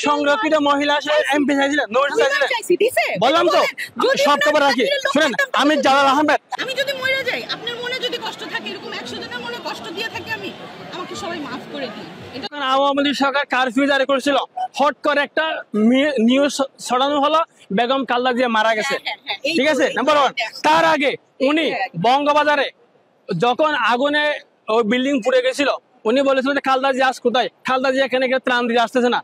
সংরক্ষিত মহিলা এমপি চাইছিলেন, বললাম তো সব খবর রাখি। শুনেন, আমি জালাল আহমেদ। আমি যদি মরে যাই, আপনার মনে যদি কষ্ট থাকে, এরকম 100 জনের মনে কষ্ট দিয়ে থাকে, আমাকে সবাই মাফ করে দিন। আওয়ামী লীগ সরকার কারফিউ জারি করেছিল, হট করে একটা নিউজ ছড়ানো হলো বেগম খালেদা জিয়া মারা গেছে। ঠিক আছে, নাম্বার 1। তার আগে উনি বঙ্গবাজারে যখন আগুনে ওই বিল্ডিং পুড়ে গেছিল, উনি বলেছিলেন যে খালেদা জিয়া আজ কোথায়, খালেদা জিয়া এখানে ত্রাণ দিতে আসতেছে না।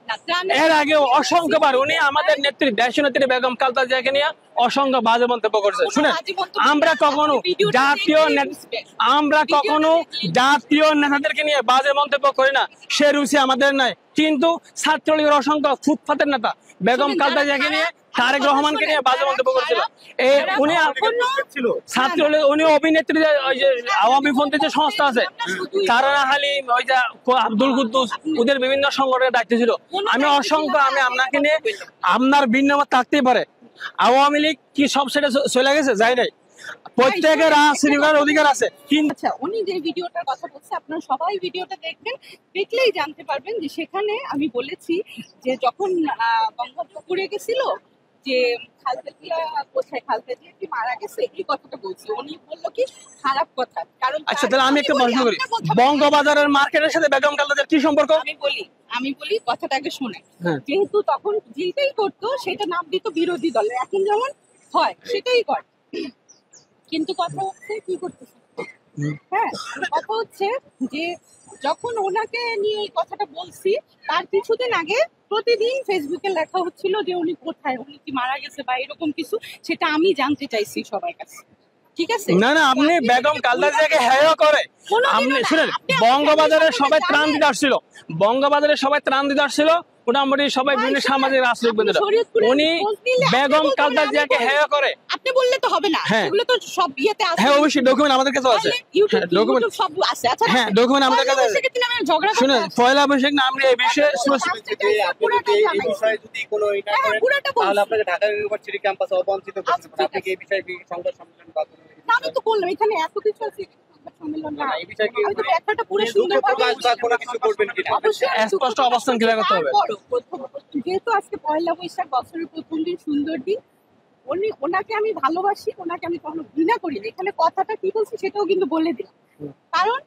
এর আগে অসংখ্যবার উনি আমাদের নেত্রী, দেশ নেত্রী বেগম খালেদা জিয়াকে নিয়ে অসংখ্য বাজে মন্তব্য করছে। শুনেন, আমরা কখনো জাতীয় নেতাদেরকে নিয়ে বাজে মন্তব্য করি না, সে রুচি আমাদের নাই। কিন্তু ছাত্রলীগের অসংখ্য ফুটপাতের নেতা বেগম খালেদা জিয়াকে নিয়ে, তারেক রহমানকে নিয়ে বাজে মন্তব্য করেছিল। উনি ছাত্রলীগ, উনি অভিনেত্রী, ওই যে আওয়ামী পন্থী যে সংস্থা আছে, তারা হালিম, ওই যে আব্দুল কুদ্দুস, ওদের বিভিন্ন সংগঠনের দায়িত্ব ছিল। আমি আপনাকে নিয়ে, আপনার ভিন্ন মত থাকতেই পারে, আওয়ামী লীগ কি সব সেটা চলে গেছে, যাই নাই, প্রত্যেকের রাজনীতির অধিকার আছে। আচ্ছা, উনি যে ভিডিওটার কথা বলছে, আপনারা সবাই ভিডিওটা দেখবেন, দেখলেই জানতে পারবেন যে সেখানে আমি বলেছি যে যখন বঙ্গবন্ধু পুড়ে গেছিল, যে খালেদা জিয়া কোথায়, খালেদা জিয়া কি মারা গেছে, এই কথাটা বলছি। উনি বললো কি খারাপ কথা, কারণ আচ্ছা তাহলে আমি একটা প্রশ্ন করি, বঙ্গবাজারের মার্কেটের সাথে বেগম খালেদা জিয়ার কি সম্পর্ক? আমি বলি কথাটা আগে শোনেন। যেহেতু তখন যেটাই করতো সেটা নাম দিত বিরোধী দল, এখন যেমন হয় সেটাই করে, কিন্তু কথা হচ্ছে কি করতেছে। হ্যাঁ, কথা হচ্ছে যে যখন ওনাকে নিয়ে এই কথাটা বলছি, তার কিছুদিন আগে প্রতিদিন ফেসবুকে লেখা হচ্ছিল যে উনি কোথায়, উনি কি মারা গেছে বা এরকম কিছু, সেটা আমি জানতে চাইছি সবার কাছে। ঠিক আছে, না আপনি বেগম খালেদা জিয়াকে হেয় করে, আপনি শুনেন, বঙ্গবাজারে সবাই ত্রাণ দিতে আসছিল, মোটামুটি সবাই বিভিন্ন সামাজিক রাজনৈতিক বন্ধুরা, উনি বেগম খালেদা জিয়াকে হেয় করে। আপনি বললে তো হবে না, এগুলো তো সব ইয়েতে আছে। হ্যাঁ অবশ্যই, ডকুমেন্ট আমাদের কাছে আছে, ডকুমেন্ট সব আছে। আচ্ছা হ্যাঁ, ডকুমেন্ট আমাদের কাছে আছে। শুনুন, পয়লা বৈশাখ না, আমরা এই বিষয়ে যদি কোনো এটা করেন তাহলে আপনাকে ঢাকা ইউনিভার্সিটি ক্যাম্পাসে অবঞ্চিত করতে পারেন। আপনি কি এই বিষয়ে সংবাদ সম্মেলন বা আমি তো বললাম এখানে এত কিছু আছে, সম্মেলন না, এই বিষয়ে কি একটা পুরো সুন্দর প্রকাশ বা কোনো কিছু করবেন কিনা স্পষ্ট অবস্থান ক্লিয়ার করতে হবে। যেহেতু আজকে পয়লা বৈশাখ, বছরের প্রথম দিন, সুন্দর দিন, ওনাকে আমি ভালোবাসি, ওনাকে আমি কখনো ঘৃণা করি না। এখানে কথাটা কি বলছি সেটাও কিন্তু বলে দিলাম, কারণ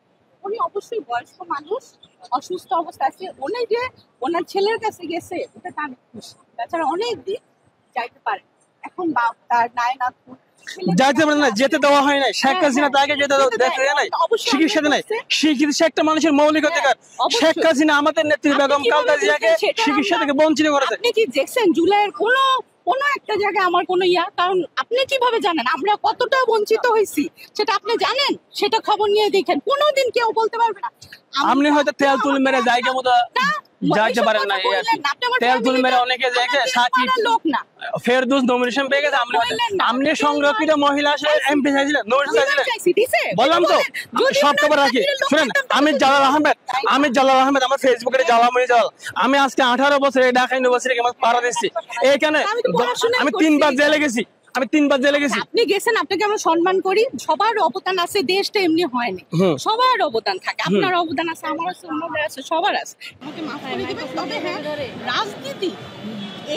উনি অবশ্যই বয়স্ক মানুষ, অসুস্থ অবস্থা আছে। উনি যে ওনার ছেলের কাছে গেছে, এটা তার খুশি, তাছাড়া অনেক দিন যাইতে পারে। এখন তার নায়নাথপুর যাইতে পারে না, যেতে দেওয়া হয় নাই। শেখ হাসিনা তাকে যেতে দেয় নাই, চিকিৎসা দেয় নাই। চিকিৎসা একটা মানুষের মৌলিক অধিকার। শেখ হাসিনা আমাদের নেত্রী বেগম খালেদা জিয়াকে চিকিৎসা থেকে বঞ্চিত করেছে। আপনি কি দেখছেন জুলাইয়ের কোনো একটা জায়গায় আমার কোনো কারণ আপনি কিভাবে জানেন আমরা কতটা বঞ্চিত হয়েছি, সেটা আপনি জানেন? সেটা খবর নিয়ে দেখেন, কোনোদিন কেউ বলতে পারবে না। আপনি হয়তো তেল তুল মেরে জায়গা মতো যাইতে পারেন না, তেল তুল মেরে অনেকে দেখে সাকিব লোক না, ফেরদৌস নমিনেশন পেয়ে গেছে। আপনি সংরক্ষিত মহিলা এমপি চাইছিলেন, বললাম তো সব খবর রাখি। শুনেন, আমি জালাল আহমেদ, আমার ফেসবুকে জালামনি জালাল। আমি আজকে 18 বছর এই ঢাকা ইউনিভার্সিটি পাড়া দিচ্ছি। এইখানে আমি 3 বার জেলে গেছি, আপনি গেছেন, আপনাকে আমরা সম্মান করি। সবার অবদান আছে, দেশটা এমনি হয়নি, সবার অবদান থাকে। আপনার অবদান আছে, আমার আছে, অন্যদের আছে, সবার আছে। আমাকে মাফ করে দিবেন। তবে হ্যাঁ, রাজনীতি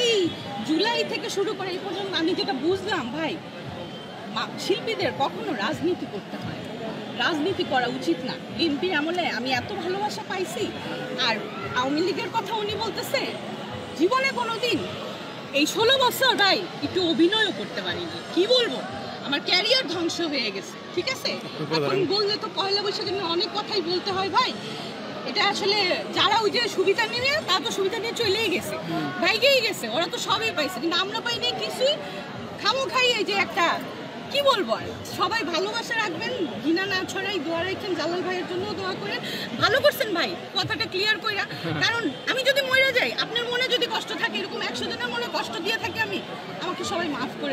এই জুলাই থেকে শুরু করে এই পর্যন্ত আমি যেটা বুঝলাম, ভাই, শিল্পীদের কখনো রাজনীতি করতে হয়, রাজনীতি করা উচিত না। এমপি আমলে আমি এত ভালোবাসা পাইছি, আর আওয়ামী লীগের কথা উনি বলতেছে, জীবনে কোনোদিন এই 16 বছর ভাই একটু অভিনয়ও করতে পারিনি। কি বলবো, আমার ক্যারিয়ার ধ্বংস হয়ে গেছে। ঠিক আছে, এখন বললে তো পয়লা বৈশাখে অনেক কথাই বলতে হয় ভাই। এটা আসলে যারা ওই যে সুবিধা নিয়ে, তারা তো সুবিধা নিয়ে চলেই গেছে, ভাইগেই গেছে, ওরা তো সবই পাইছে, কিন্তু আমরা পাইনি কিছুই। খাই এই যে একটা কি বলবো, আর সবাই ভালোবাসা রাখবেন, ঘৃণা না ছড়াই, দোয়া রাখেন। জালাল ভাইয়ের জন্য দোয়া করেন। ভালো করছেন ভাই, কথাটা ক্লিয়ার কইরা, কারণ আমি যদি মরে যাই, আপনার মনে যদি কষ্ট থাকে, এরকম 100 জনের মনে কষ্ট দিয়ে থাকে, আমাকে সবাই মাফ করে